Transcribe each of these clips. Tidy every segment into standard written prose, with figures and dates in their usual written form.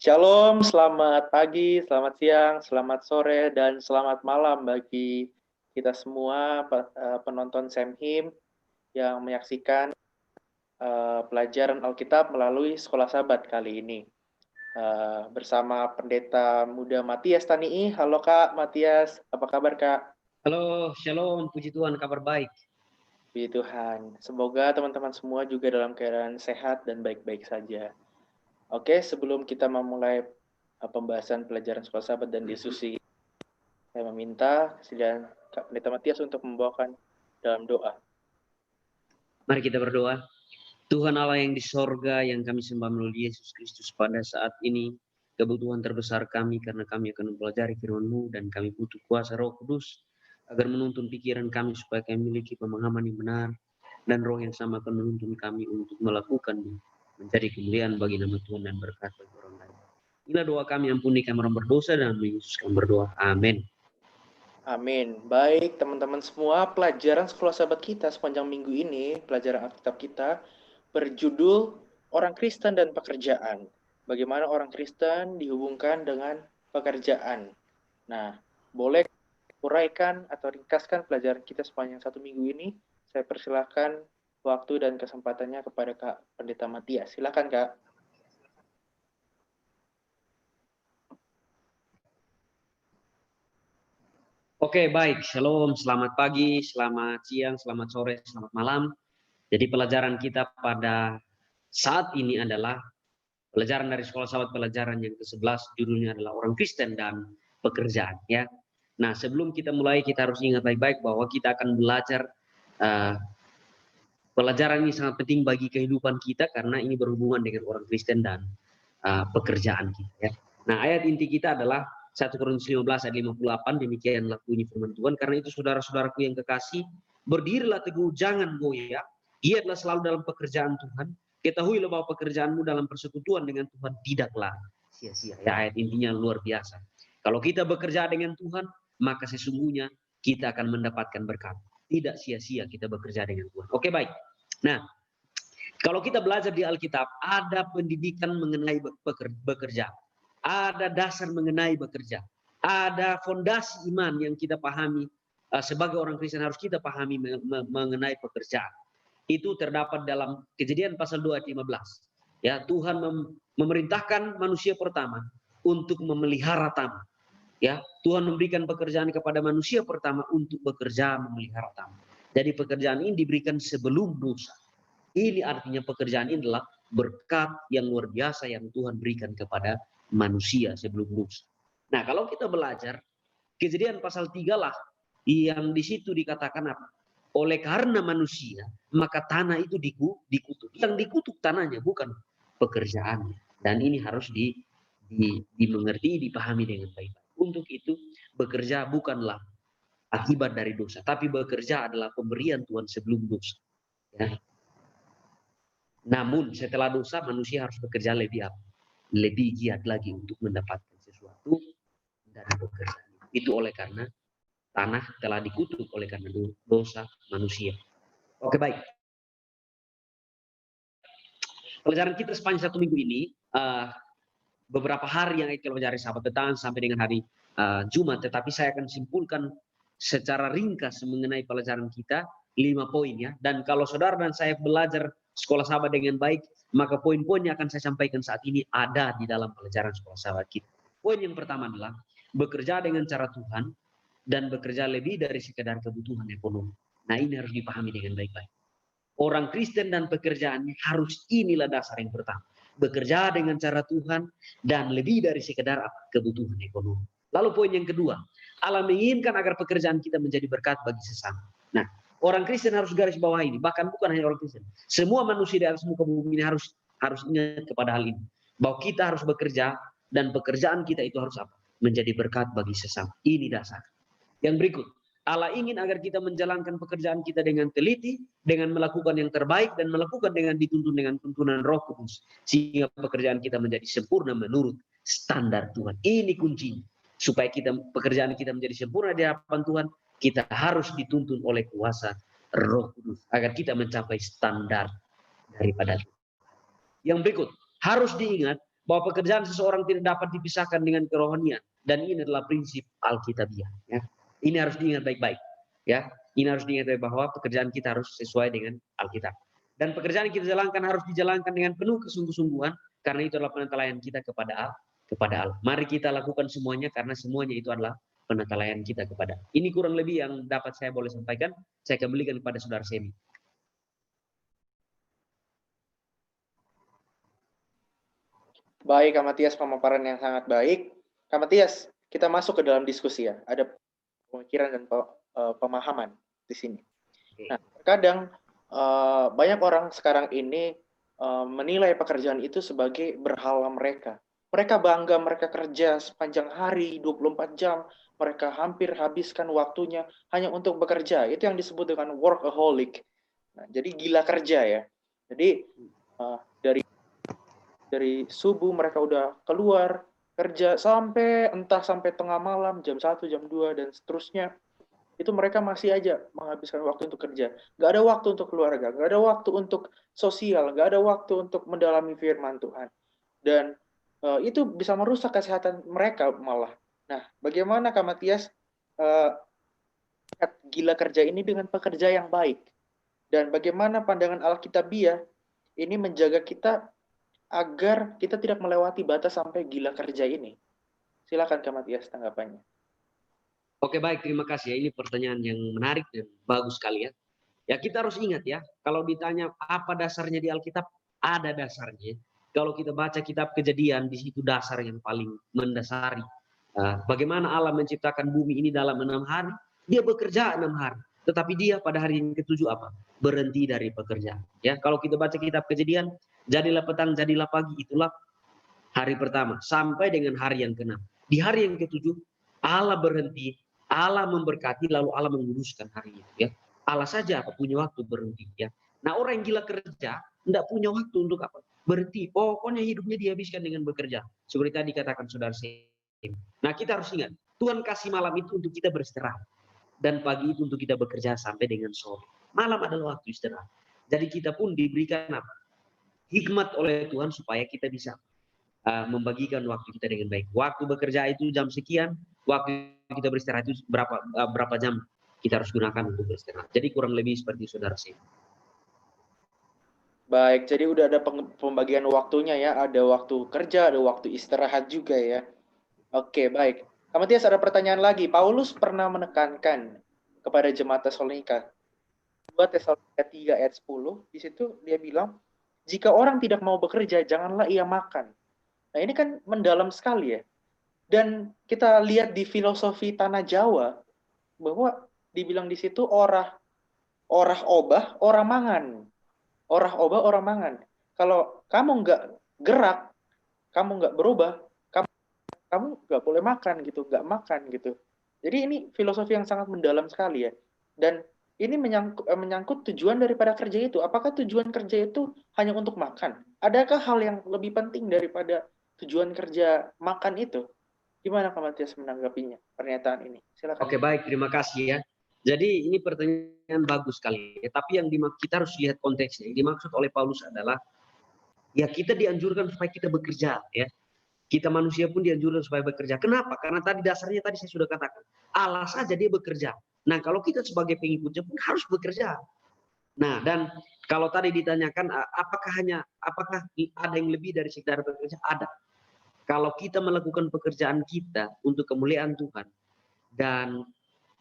Shalom, selamat pagi, selamat siang, selamat sore, dan selamat malam bagi kita semua penonton Semhim yang menyaksikan pelajaran Alkitab melalui Sekolah Sabat kali ini. Bersama Pendeta Muda Matias Tanii. Halo Kak Matias, apa kabar Kak? Halo, shalom, puji Tuhan, kabar baik. Puji Tuhan, semoga teman-teman semua juga dalam keadaan sehat dan baik-baik saja. Oke, sebelum kita memulai pembahasan pelajaran Sekolah Sabat dan diskusi, saya meminta kesediaan Kak Pendeta Matias untuk membawakan dalam doa. Mari kita berdoa. Tuhan Allah yang di sorga, yang kami sembah melalui Yesus Kristus pada saat ini, kebutuhan terbesar kami karena kami akan mempelajari firman-Mu dan kami butuh kuasa Roh Kudus agar menuntun pikiran kami supaya kami memiliki pemahaman yang benar dan Roh yang sama akan menuntun kami untuk melakukan menjadi kemuliaan bagi nama Tuhan dan berkat bagi orang lain. Inilah doa kami, ampuni kami orang berdosa dan Yesus kami berdoa. Amin. Amin. Baik teman-teman semua, pelajaran Sekolah Sabat kita sepanjang minggu ini, pelajaran Alkitab kita, berjudul Orang Kristen dan Pekerjaan. Bagaimana orang Kristen dihubungkan dengan pekerjaan. Nah, boleh uraikan atau ringkaskan pelajaran kita sepanjang satu minggu ini? Saya persilahkan waktu dan kesempatannya kepada Kak Pendeta Matias. Silakan Kak. Oke, baik. Shalom, selamat pagi, selamat siang, selamat sore, selamat malam. Jadi pelajaran kita pada saat ini adalah pelajaran dari Sekolah Sahabat, pelajaran yang ke-11, judulnya adalah Orang Kristen dan Pekerjaan. Ya. Nah, sebelum kita mulai, kita harus ingat baik-baik bahwa kita akan belajar pelajaran ini sangat penting bagi kehidupan kita karena ini berhubungan dengan orang Kristen dan pekerjaan kita. Ya. Nah, ayat inti kita adalah 1 Korintus 15 ayat 58, demikianlah bunyi firman Tuhan. Karena itu saudara-saudaraku yang kekasih, berdirilah teguh, jangan goyah. Giatlah selalu dalam pekerjaan Tuhan. Ketahuilah bahwa pekerjaanmu dalam persekutuan dengan Tuhan tidaklah sia-sia. Ya, ayat intinya luar biasa. Kalau kita bekerja dengan Tuhan, maka sesungguhnya kita akan mendapatkan berkat. Tidak sia-sia kita bekerja dengan Tuhan. Oke, baik. Nah, kalau kita belajar di Alkitab, ada pendidikan mengenai bekerja. Ada dasar mengenai bekerja. Ada fondasi iman yang kita pahami sebagai orang Kristen harus kita pahami mengenai pekerjaan. Itu terdapat dalam Kejadian pasal 2 ayat 15. Ya, Tuhan memerintahkan manusia pertama untuk memelihara taman. Ya, Tuhan memberikan pekerjaan kepada manusia pertama untuk bekerja memelihara taman. Jadi pekerjaan ini diberikan sebelum dosa. Ini artinya pekerjaan ini adalah berkat yang luar biasa yang Tuhan berikan kepada manusia sebelum dosa. Nah, kalau kita belajar Kejadian pasal 3 lah yang di situ dikatakan apa? Oleh karena manusia, maka tanah itu dikutuk. Yang dikutuk tanahnya bukan pekerjaannya. Dan ini harus dimengerti, dipahami dengan baik. Untuk itu, bekerja bukanlah akibat dari dosa, tapi bekerja adalah pemberian Tuhan sebelum dosa. Ya. Namun setelah dosa manusia harus bekerja lebih giat lagi untuk mendapatkan sesuatu dari pekerjaan. Itu oleh karena tanah telah dikutuk oleh karena dosa manusia. Oke, baik. Pelajaran kita sepanjang satu minggu ini, beberapa hari yang kita pelajari Sabat petang sampai dengan hari Jumat, tetapi saya akan simpulkan secara ringkas mengenai pelajaran kita 5 poin ya. Dan kalau saudara dan saya belajar Sekolah Sabat dengan baik, maka poin-poin yang akan saya sampaikan saat ini ada di dalam pelajaran Sekolah Sabat kita. Poin yang pertama adalah bekerja dengan cara Tuhan dan bekerja lebih dari sekedar kebutuhan ekonomi. Nah, ini harus dipahami dengan baik-baik. Orang Kristen dan pekerjaannya harus inilah dasar yang pertama. Bekerja dengan cara Tuhan dan lebih dari sekedar kebutuhan ekonomi. Lalu poin yang kedua, Allah menginginkan agar pekerjaan kita menjadi berkat bagi sesama. Nah, orang Kristen harus garis bawah ini, bahkan bukan hanya orang Kristen. Semua manusia di atas muka bumi ini harus ingat kepada hal ini. Bahwa kita harus bekerja dan pekerjaan kita itu harus apa? Menjadi berkat bagi sesama. Ini dasar. Yang berikut, Allah ingin agar kita menjalankan pekerjaan kita dengan teliti, dengan melakukan yang terbaik, dan melakukan dengan dituntun dengan tuntunan Roh Kudus. Sehingga pekerjaan kita menjadi sempurna menurut standar Tuhan. Ini kuncinya. Supaya pekerjaan kita menjadi sempurna di hadapan Tuhan, kita harus dituntun oleh kuasa Roh Kudus agar kita mencapai standar daripada Tuhan. Yang berikut, harus diingat bahwa pekerjaan seseorang tidak dapat dipisahkan dengan kerohanian, dan ini adalah prinsip Alkitabiah. Ya. Ini harus diingat baik-baik. Ya, ini harus diingat baik bahwa pekerjaan kita harus sesuai dengan Alkitab. Dan pekerjaan yang kita jalankan harus dijalankan dengan penuh kesungguh-sungguhan, karena itu adalah penentalayan kita kepada Allah. Mari kita lakukan semuanya, karena semuanya itu adalah penentalayan kita kepada Allah. Ini kurang lebih yang dapat saya boleh sampaikan. Saya kembalikan kepada Saudara Semi. Baik, Kak Matias, pemaparan yang sangat baik. Kak Matias, kita masuk ke dalam diskusi ya. Ada pemikiran dan pemahaman di sini. Nah, terkadang banyak orang sekarang ini menilai pekerjaan itu sebagai berhala mereka. Mereka bangga mereka kerja sepanjang hari, 24 jam. Mereka hampir habiskan waktunya hanya untuk bekerja. Itu yang disebut dengan workaholic. Nah, jadi gila kerja ya. Jadi dari subuh mereka udah keluar kerja sampai tengah malam, jam 1, jam 2, dan seterusnya. Itu mereka masih aja menghabiskan waktu untuk kerja. Nggak ada waktu untuk keluarga, nggak ada waktu untuk sosial, nggak ada waktu untuk mendalami firman Tuhan. Dan itu bisa merusak kesehatan mereka malah. Nah, bagaimana Kak Matias gila kerja ini dengan pekerja yang baik? Dan bagaimana pandangan Alkitabiah ini menjaga kita agar kita tidak melewati batas sampai gila kerja ini? Silakan Kak Matias tanggapannya. Oke, baik, terima kasih ya. Ini pertanyaan yang menarik dan bagus sekali ya. Ya, kita harus ingat ya, kalau ditanya apa dasarnya di Alkitab, ada dasarnya. Kalau kita baca kitab Kejadian, di situ dasar yang paling mendasari. Bagaimana Allah menciptakan bumi ini dalam 6 hari, dia bekerja 6 hari. Tetapi dia pada hari yang ketujuh apa? Berhenti dari pekerjaan. Ya, kalau kita baca kitab Kejadian, jadilah petang, jadilah pagi, itulah hari pertama sampai dengan hari yang ke-6. Di hari yang ketujuh Allah berhenti, Allah memberkati, lalu Allah menguruskan hari itu ya. Allah saja apa punya waktu berhenti ya. Nah, orang yang gila kerja tidak punya waktu untuk apa? Berhenti. Pokoknya hidupnya dihabiskan dengan bekerja. Seperti tadi katakan Saudara Sem. Nah, kita harus ingat, Tuhan kasih malam itu untuk kita beristirahat, dan pagi itu untuk kita bekerja sampai dengan sore. Malam adalah waktu istirahat. Jadi kita pun diberikan apa? Hikmat oleh Tuhan supaya kita bisa membagikan waktu kita dengan baik. Waktu bekerja itu jam sekian, waktu kita beristirahat itu berapa jam kita harus gunakan untuk beristirahat. Jadi kurang lebih seperti Saudara sih. Baik, jadi udah ada pembagian waktunya ya. Ada waktu kerja, ada waktu istirahat juga ya. Oke, baik. Kak Matias, ada pertanyaan lagi. Paulus pernah menekankan kepada jemaat Tesalonika. 2 Tesalonika 3 ayat 10, di situ dia bilang, jika orang tidak mau bekerja, janganlah ia makan. Nah, ini kan mendalam sekali ya. Dan kita lihat di filosofi tanah Jawa, bahwa dibilang di situ orah obah, orang mangan. Orah obah, orang mangan. Kalau kamu nggak gerak, kamu nggak berubah, kamu nggak boleh makan gitu, nggak makan gitu. Jadi ini filosofi yang sangat mendalam sekali ya. Dan ini menyangkut tujuan daripada kerja itu. Apakah tujuan kerja itu hanya untuk makan? Adakah hal yang lebih penting daripada tujuan kerja makan itu? Gimana Kak Matias menanggapinya, pernyataan ini? Silakan. Oke, baik, terima kasih ya. Jadi ini pertanyaan bagus sekali. Ya, tapi yang kita harus lihat konteksnya. Yang dimaksud oleh Paulus adalah ya kita dianjurkan supaya kita bekerja ya. Kita manusia pun dianjurkan supaya bekerja. Kenapa? Karena tadi dasarnya tadi saya sudah katakan. Allah saja dia bekerja. Nah, kalau kita sebagai pengikutnya pun harus bekerja. Nah, dan kalau tadi ditanyakan apakah ada yang lebih dari sekedar bekerja? Ada. Kalau kita melakukan pekerjaan kita untuk kemuliaan Tuhan dan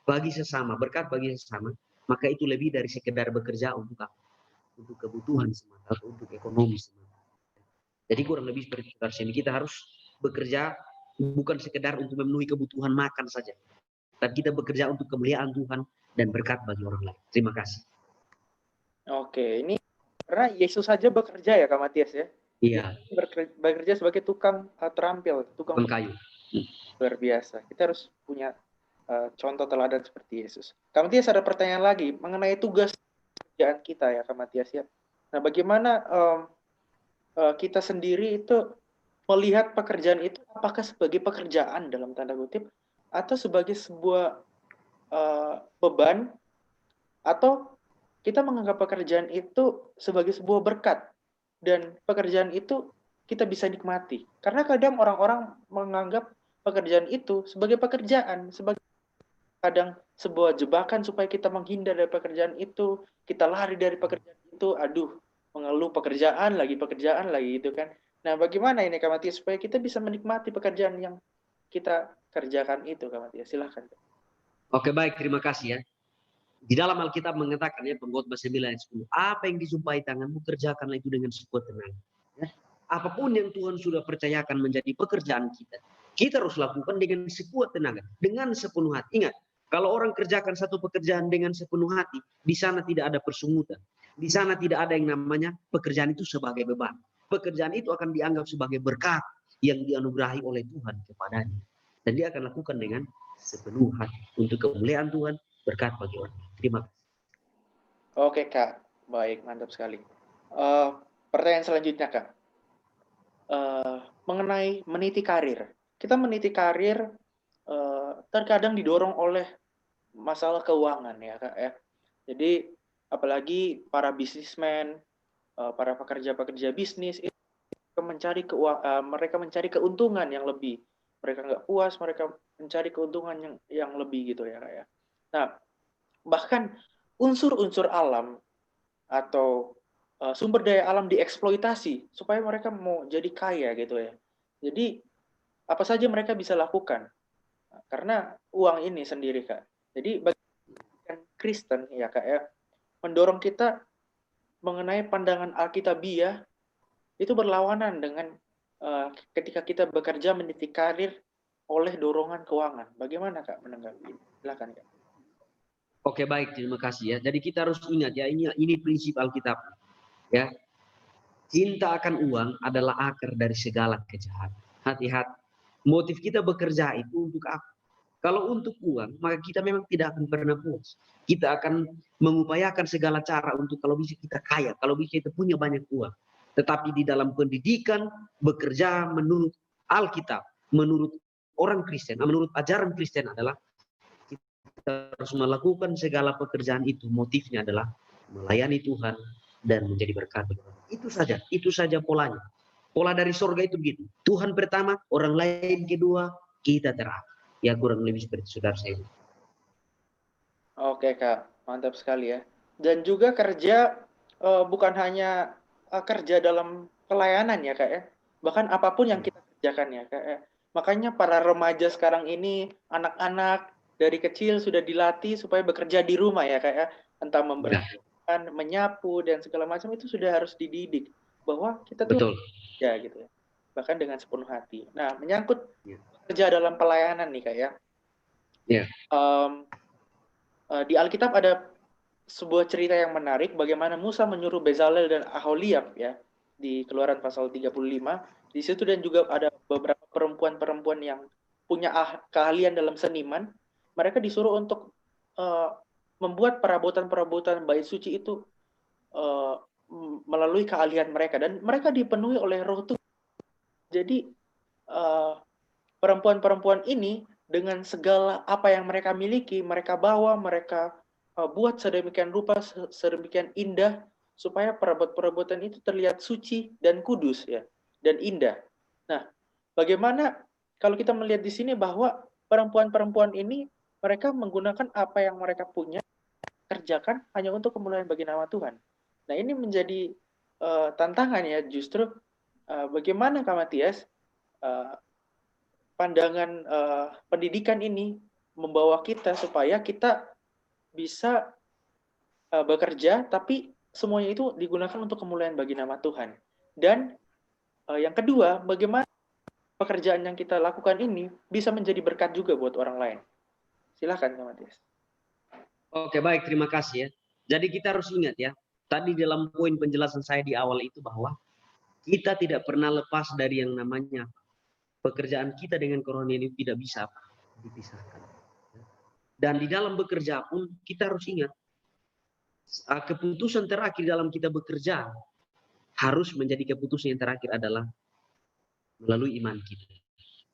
bagi sesama, berkat bagi sesama, maka itu lebih dari sekedar bekerja untuk apa? Untuk kebutuhan semata atau untuk ekonomi semata. Jadi kurang lebih seperti ini, kita harus bekerja bukan sekedar untuk memenuhi kebutuhan makan saja, tapi kita bekerja untuk kemuliaan Tuhan dan berkat bagi orang lain. Terima kasih. Oke, ini karena Yesus saja bekerja ya Kak Matias ya? Iya. Bekerja sebagai tukang terampil, tukang kayu. Luar biasa. Kita harus punya contoh teladan seperti Yesus. Kak Matias, ada pertanyaan lagi mengenai tugas pekerjaan kita ya Kak Matias ya. Nah, bagaimana kita sendiri itu melihat pekerjaan itu apakah sebagai pekerjaan dalam tanda kutip atau sebagai sebuah beban, atau kita menganggap pekerjaan itu sebagai sebuah berkat, dan pekerjaan itu kita bisa nikmati. Karena kadang orang-orang menganggap pekerjaan itu sebagai pekerjaan, sebagai kadang sebuah jebakan supaya kita menghindar dari pekerjaan itu, kita lari dari pekerjaan itu, aduh, mengeluh pekerjaan lagi gitu kan. Nah, bagaimana ini Kak Matias supaya kita bisa menikmati pekerjaan yang kita kerjakan itu, Kak Matias? Silahkan. Oke, baik, terima kasih ya. Di dalam Alkitab mengatakan ya, Pengkhotbah 9 ayat 10, apa yang dijumpai tanganmu kerjakanlah itu dengan sekuat tenaga. Ya. Apapun yang Tuhan sudah percayakan menjadi pekerjaan kita harus lakukan dengan sekuat tenaga, dengan sepenuh hati. Ingat, kalau orang kerjakan satu pekerjaan dengan sepenuh hati, di sana tidak ada persungutan. Di sana tidak ada yang namanya pekerjaan itu sebagai beban. Pekerjaan itu akan dianggap sebagai berkat yang dianugerahi oleh Tuhan kepadanya. Dan dia akan lakukan dengan sepenuh hati untuk kemuliaan Tuhan, berkat bagi orang. Terima kasih. Oke Kak, baik, mantap sekali. Pertanyaan selanjutnya Kak, mengenai meniti karir. Kita meniti karir terkadang didorong oleh masalah keuangan ya Kak ya. Jadi apalagi para bisnismen, para pekerja-pekerja bisnis itu mereka mencari keuntungan yang lebih. Mereka nggak puas, mereka mencari keuntungan yang lebih gitu ya Kak ya. Nah, bahkan unsur-unsur alam atau sumber daya alam dieksploitasi supaya mereka mau jadi kaya gitu ya. Jadi apa saja mereka bisa lakukan karena uang ini sendiri Kak. Jadi bagi Kristen ya Kak ya, mendorong kita mengenai pandangan Alkitabiah itu berlawanan dengan ketika kita bekerja meniti karir oleh dorongan keuangan. Bagaimana Kak menanggapi ini? Silakan Kak. Oke, baik, terima kasih ya. Jadi kita harus ingat ya, ini prinsip Alkitab. Ya. Cinta akan uang adalah akar dari segala kejahatan. Hati-hati. Motif kita bekerja itu untuk apa? Kalau untuk uang, maka kita memang tidak akan pernah puas. Kita akan mengupayakan segala cara untuk kalau bisa kita kaya, kalau bisa kita punya banyak uang. Tetapi di dalam pendidikan, bekerja menurut Alkitab, menurut orang Kristen, menurut ajaran Kristen adalah kita harus melakukan segala pekerjaan itu. Motifnya adalah melayani Tuhan dan menjadi berkat. Itu saja polanya. Pola dari surga itu begitu. Tuhan pertama, orang lain kedua, kita terakhir. Ya kurang lebih seperti saudara saya. Oke Kak, mantap sekali ya. Dan juga kerja bukan hanya kerja dalam pelayanan ya Kak ya. Bahkan apapun yang kita kerjakan ya Kak ya. Makanya para remaja sekarang ini, anak-anak dari kecil sudah dilatih supaya bekerja di rumah ya Kak ya. Entah membersihkan, menyapu, dan segala macam itu sudah harus dididik. Bahwa kita tuh ya gitu ya. Bahkan dengan sepenuh hati. Nah, menyangkut kerja dalam pelayanan nih Kak ya. Di Alkitab ada sebuah cerita yang menarik bagaimana Musa menyuruh Bezalel dan Aholiab ya di Keluaran pasal 35. Di situ dan juga ada beberapa perempuan-perempuan yang punya keahlian dalam seniman. Mereka disuruh untuk membuat perabotan-perabotan bait suci itu melalui keahlian mereka dan mereka dipenuhi oleh Roh Tuhan. Jadi perempuan-perempuan ini dengan segala apa yang mereka miliki, mereka bawa, mereka buat sedemikian rupa, sedemikian indah, supaya perabot-perabotan itu terlihat suci dan kudus ya, dan indah. Nah, bagaimana kalau kita melihat di sini bahwa perempuan-perempuan ini mereka menggunakan apa yang mereka punya, kerjakan hanya untuk kemuliaan bagi nama Tuhan. Nah, ini menjadi tantangan ya, justru bagaimana Kak Matias pandangan pendidikan ini membawa kita supaya kita bisa bekerja, tapi semuanya itu digunakan untuk kemuliaan bagi nama Tuhan. Dan yang kedua, bagaimana pekerjaan yang kita lakukan ini bisa menjadi berkat juga buat orang lain. Silakan, Kak Matias. Oke, baik, terima kasih ya. Jadi kita harus ingat ya, tadi dalam poin penjelasan saya di awal itu bahwa kita tidak pernah lepas dari yang namanya pekerjaan kita dengan kerohanian itu tidak bisa dipisahkan. Dan di dalam bekerja pun kita harus ingat, keputusan terakhir dalam kita bekerja harus menjadi keputusan yang terakhir adalah melalui iman kita.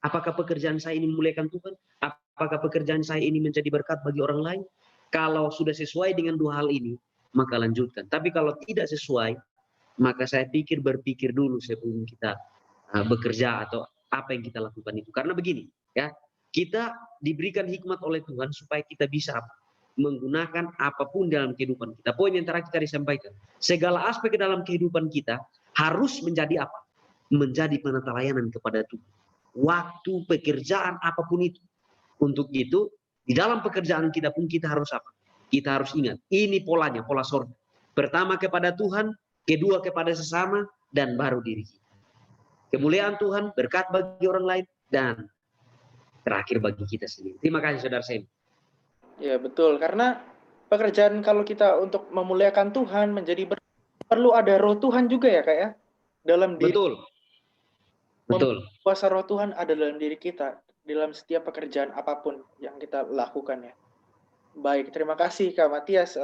Apakah pekerjaan saya ini memuliakan Tuhan? Apakah pekerjaan saya ini menjadi berkat bagi orang lain? Kalau sudah sesuai dengan dua hal ini, maka lanjutkan. Tapi kalau tidak sesuai, maka saya berpikir dulu sebelum kita bekerja atau apa yang kita lakukan itu. Karena begini, ya, kita diberikan hikmat oleh Tuhan supaya kita bisa menggunakan apapun dalam kehidupan kita. Poin yang terakhir tadi disampaikan, segala aspek dalam kehidupan kita harus menjadi apa? Menjadi penata layanan kepada Tuhan. Waktu, pekerjaan, apapun itu. Untuk itu, di dalam pekerjaan kita pun kita harus apa? Kita harus ingat, ini polanya, pola sorga. Pertama kepada Tuhan, kedua kepada sesama, dan baru diri kita. Kemuliaan Tuhan, berkat bagi orang lain, dan terakhir bagi kita sendiri. Terima kasih Saudara Sem. Ya, betul. Karena pekerjaan kalau kita untuk memuliakan Tuhan perlu ada roh Tuhan juga ya, Kak ya. Dalam diri. Betul. Betul. Kuasa roh Tuhan ada dalam diri kita, dalam setiap pekerjaan apapun yang kita lakukan ya. Baik, terima kasih Kak Matias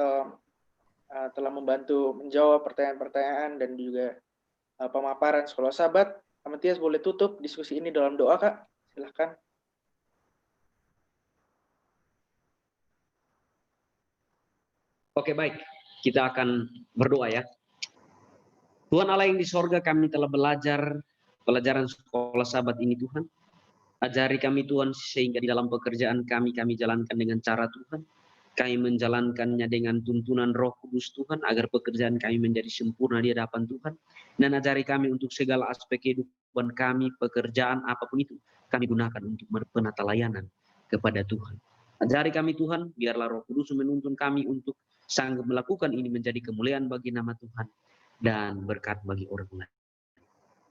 telah membantu menjawab pertanyaan-pertanyaan dan juga pemaparan Sekolah Sahabat. Kak Matias boleh tutup diskusi ini dalam doa, Kak. Silahkan. Oke, baik. Kita akan berdoa ya. Tuhan Allah yang di sorga, kami telah belajar pelajaran Sekolah Sahabat ini Tuhan. Ajari kami Tuhan sehingga di dalam pekerjaan kami jalankan dengan cara Tuhan. Kami menjalankannya dengan tuntunan Roh Kudus Tuhan agar pekerjaan kami menjadi sempurna di hadapan Tuhan. Dan ajari kami untuk segala aspek kehidupan kami, pekerjaan apapun itu, kami gunakan untuk penata layanan kepada Tuhan. Ajari kami Tuhan, biarlah Roh Kudus menuntun kami untuk sanggup melakukan ini menjadi kemuliaan bagi nama Tuhan dan berkat bagi orang lain.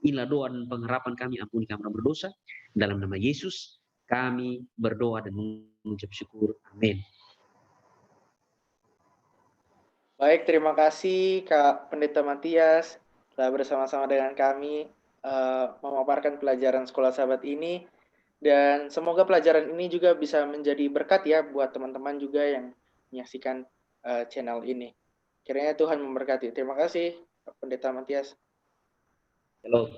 Inilah doa dan pengharapan kami, ampuni kami yang berdosa. Dalam nama Yesus, kami berdoa dan mengucap syukur. Amin. Baik, terima kasih Kak Pendeta Matias telah bersama-sama dengan kami memaparkan pelajaran Sekolah Sahabat ini. Dan semoga pelajaran ini juga bisa menjadi berkat ya buat teman-teman juga yang menyaksikan channel ini. Kiranya Tuhan memberkati. Terima kasih Kak Pendeta Matias. Halo.